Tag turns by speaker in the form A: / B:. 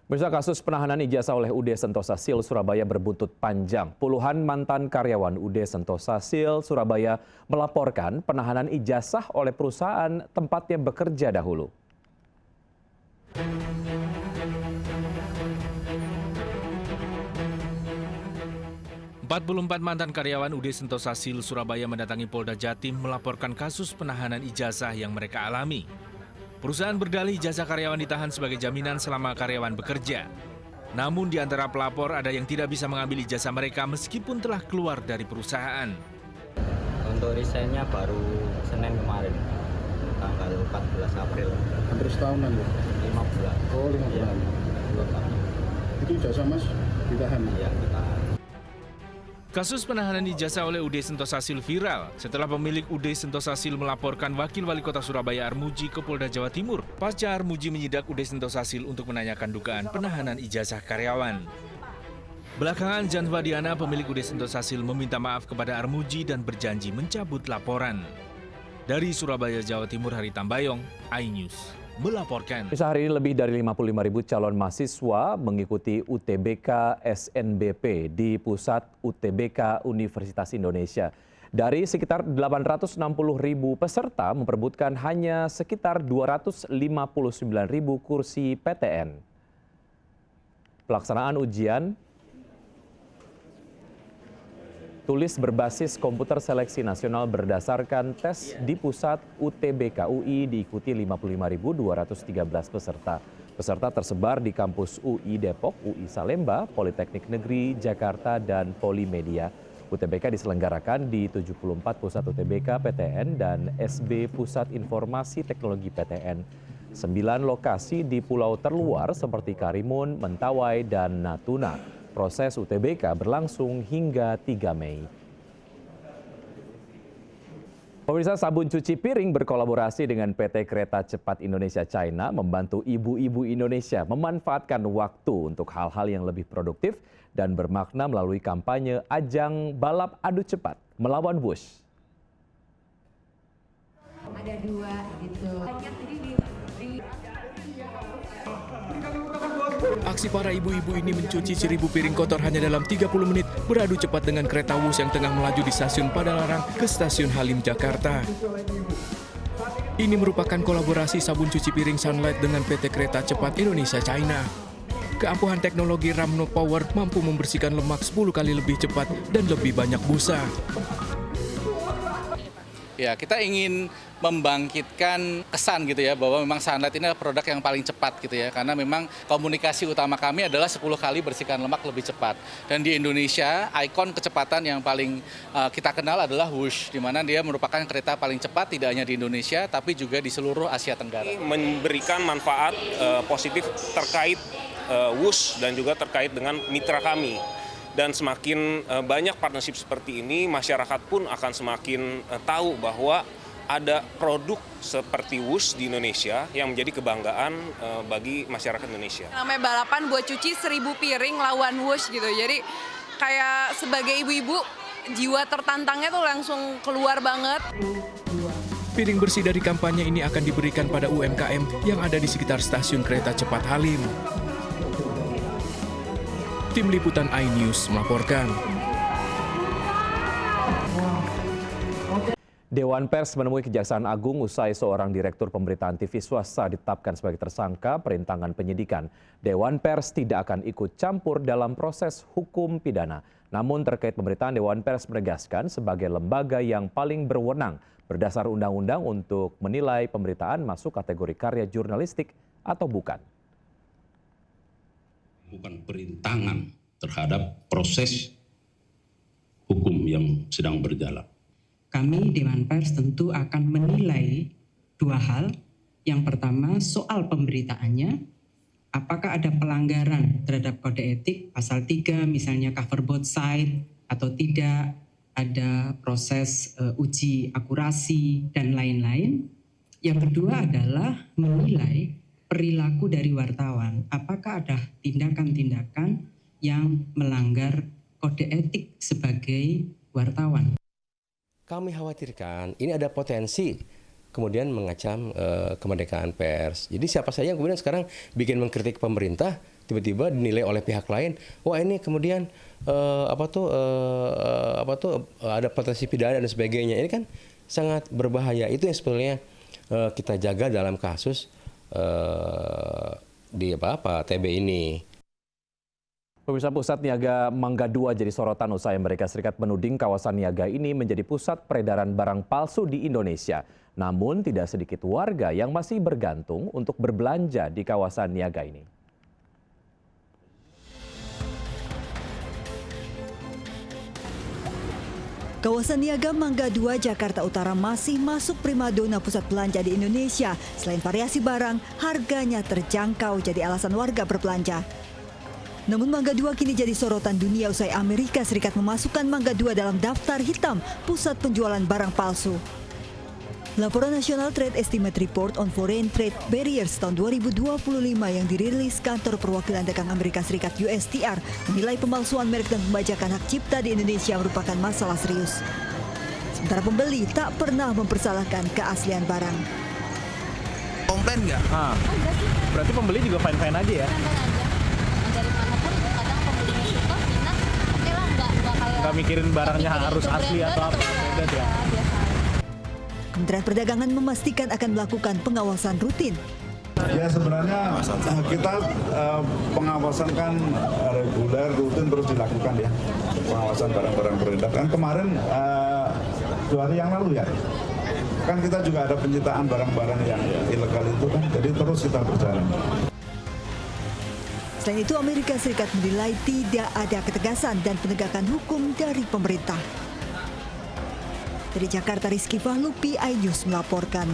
A: Pemirsa, kasus penahanan ijazah oleh UD Sentosa Sil Surabaya berbuntut panjang. Puluhan mantan karyawan UD Sentosa Sil Surabaya melaporkan penahanan ijazah oleh perusahaan tempatnya bekerja dahulu.
B: Empat mantan karyawan UD Sentosa Sil Surabaya mendatangi Polda Jatim melaporkan kasus penahanan ijazah yang mereka alami. Perusahaan berdalih ijazah karyawan ditahan sebagai jaminan selama karyawan bekerja. Namun di antara pelapor ada yang tidak bisa mengambil ijazah mereka meskipun telah keluar dari perusahaan.
C: Untuk resignnya baru Senin kemarin, tanggal 14 April.
D: Hampir setahunan ya?
C: 5 bulan.
D: Oh, 5 bulan.
C: Ya.
D: Itu ijazah Mas ditahan?
C: Iya, ditahan.
B: Kasus penahanan ijazah oleh UD Sentosa Sil viral setelah pemilik UD Sentosa Sil melaporkan Wakil Wali Kota Surabaya Armuji ke Polda Jawa Timur. Pasca Armuji menyidak UD Sentosa Sil untuk menanyakan dugaan penahanan ijazah karyawan. Belakangan Jan Vadiana, pemilik UD Sentosa Sil, meminta maaf kepada Armuji dan berjanji mencabut laporan. Dari Surabaya, Jawa Timur, Hari Tambayong, iNews melaporkan.
A: Hari ini lebih dari 55.000 calon mahasiswa mengikuti UTBK SNBP di pusat UTBK Universitas Indonesia. Dari sekitar 860.000 peserta memperebutkan hanya sekitar 259.000 kursi PTN. Pelaksanaan ujian tulis berbasis komputer seleksi nasional berdasarkan tes di pusat UTBK UI diikuti 55.213 peserta. Peserta tersebar di kampus UI Depok, UI Salemba, Politeknik Negeri Jakarta, dan Polimedia. UTBK diselenggarakan di 74 pusat UTBK PTN dan SB Pusat Informasi Teknologi PTN. 9 lokasi di pulau terluar seperti Karimun, Mentawai, dan Natuna. Proses UTBK berlangsung hingga 3 Mei. Pemirsa, sabun cuci piring berkolaborasi dengan PT Kereta Cepat Indonesia China membantu ibu-ibu Indonesia memanfaatkan waktu untuk hal-hal yang lebih produktif dan bermakna melalui kampanye ajang balap adu cepat melawan Wush.
E: Ada 2 gitu.
F: Aksi para ibu-ibu ini mencuci 1.000 piring kotor hanya dalam 30 menit beradu cepat dengan kereta Wush yang tengah melaju di stasiun Padalarang ke stasiun Halim, Jakarta. Ini merupakan kolaborasi sabun cuci piring Sunlight dengan PT Kereta Cepat Indonesia China. Keampuhan teknologi Ramno Power mampu membersihkan lemak 10 kali lebih cepat dan lebih banyak busa.
G: Ya, kita ingin membangkitkan kesan gitu ya bahwa memang Sunlight ini adalah produk yang paling cepat gitu ya, karena memang komunikasi utama kami adalah 10 kali bersihkan lemak lebih cepat. Dan di Indonesia ikon kecepatan yang paling kita kenal adalah Wush, di mana dia merupakan kereta paling cepat tidak hanya di Indonesia tapi juga di seluruh Asia Tenggara.
H: Memberikan manfaat positif terkait Wush dan juga terkait dengan mitra kami. Dan semakin banyak partnership seperti ini, masyarakat pun akan semakin tahu bahwa ada produk seperti Wush di Indonesia yang menjadi kebanggaan bagi masyarakat Indonesia.
I: Namanya balapan buat cuci 1.000 piring lawan Wush gitu. Jadi kayak sebagai ibu-ibu, jiwa tertantangnya tuh langsung keluar banget.
F: Piring bersih dari kampanye ini akan diberikan pada UMKM yang ada di sekitar stasiun kereta cepat Halim. Tim Liputan iNews melaporkan.
A: Dewan Pers menemui Kejaksaan Agung usai seorang direktur pemberitaan TV swasta ditetapkan sebagai tersangka perintangan penyidikan. Dewan Pers tidak akan ikut campur dalam proses hukum pidana. Namun terkait pemberitaan, Dewan Pers menegaskan sebagai lembaga yang paling berwenang berdasar undang-undang untuk menilai pemberitaan masuk kategori karya jurnalistik atau bukan.
J: Bukan perintangan terhadap proses hukum yang sedang berjalan.
K: Kami Dewan Pers tentu akan menilai 2 hal. Yang pertama soal pemberitaannya, apakah ada pelanggaran terhadap kode etik pasal 3 misalnya cover both side atau tidak, ada proses uji akurasi dan lain-lain. Yang kedua adalah menilai perilaku dari wartawan, apakah ada tindakan-tindakan yang melanggar kode etik sebagai wartawan.
L: Kami khawatirkan ini ada potensi kemudian mengacam kemerdekaan pers. Jadi siapa saja yang kemudian sekarang bikin mengkritik pemerintah, tiba-tiba dinilai oleh pihak lain, wah ini kemudian ada potensi pidana dan sebagainya. Ini kan sangat berbahaya. Itu yang sebetulnya kita jaga dalam kasus di TB ini.
A: Pemirsa, pusat niaga Mangga 2 jadi sorotan usai Amerika Serikat menuding kawasan niaga ini menjadi pusat peredaran barang palsu di Indonesia. Namun tidak sedikit warga yang masih bergantung untuk berbelanja di kawasan niaga ini.
M: Kawasan niaga Mangga 2 Jakarta Utara masih masuk primadona pusat belanja di Indonesia. Selain variasi barang, harganya terjangkau jadi alasan warga berbelanja. Namun Mangga 2 kini jadi sorotan dunia usai Amerika Serikat memasukkan Mangga 2 dalam daftar hitam pusat penjualan barang palsu. Laporan National Trade Estimate Report on Foreign Trade Barriers tahun 2025 yang dirilis Kantor Perwakilan Dagang Amerika Serikat USTR menilai pemalsuan merek dan pembajakan hak cipta di Indonesia merupakan masalah serius. Sementara pembeli tak pernah mempersalahkan keaslian barang.
N: Komplain nggak? Berarti pembeli juga fine-fine aja ya? Dari manapun kadang pembelinya suka, minat, oke lah, nggak mikirin barangnya harus asli atau apa, beda ya.
M: Kementerian Perdagangan memastikan akan melakukan pengawasan rutin.
D: Ya sebenarnya kita pengawasan kan reguler, rutin terus dilakukan ya. Pengawasan barang-barang beredar. Kan kemarin 2 hari yang lalu ya. Kan kita juga ada penyitaan barang-barang yang ilegal itu kan. Jadi terus kita berjalan.
M: Selain itu, Amerika Serikat menilai tidak ada ketegasan dan penegakan hukum dari pemerintah. Dari Jakarta, Rizky Fahlupi, iNews melaporkan.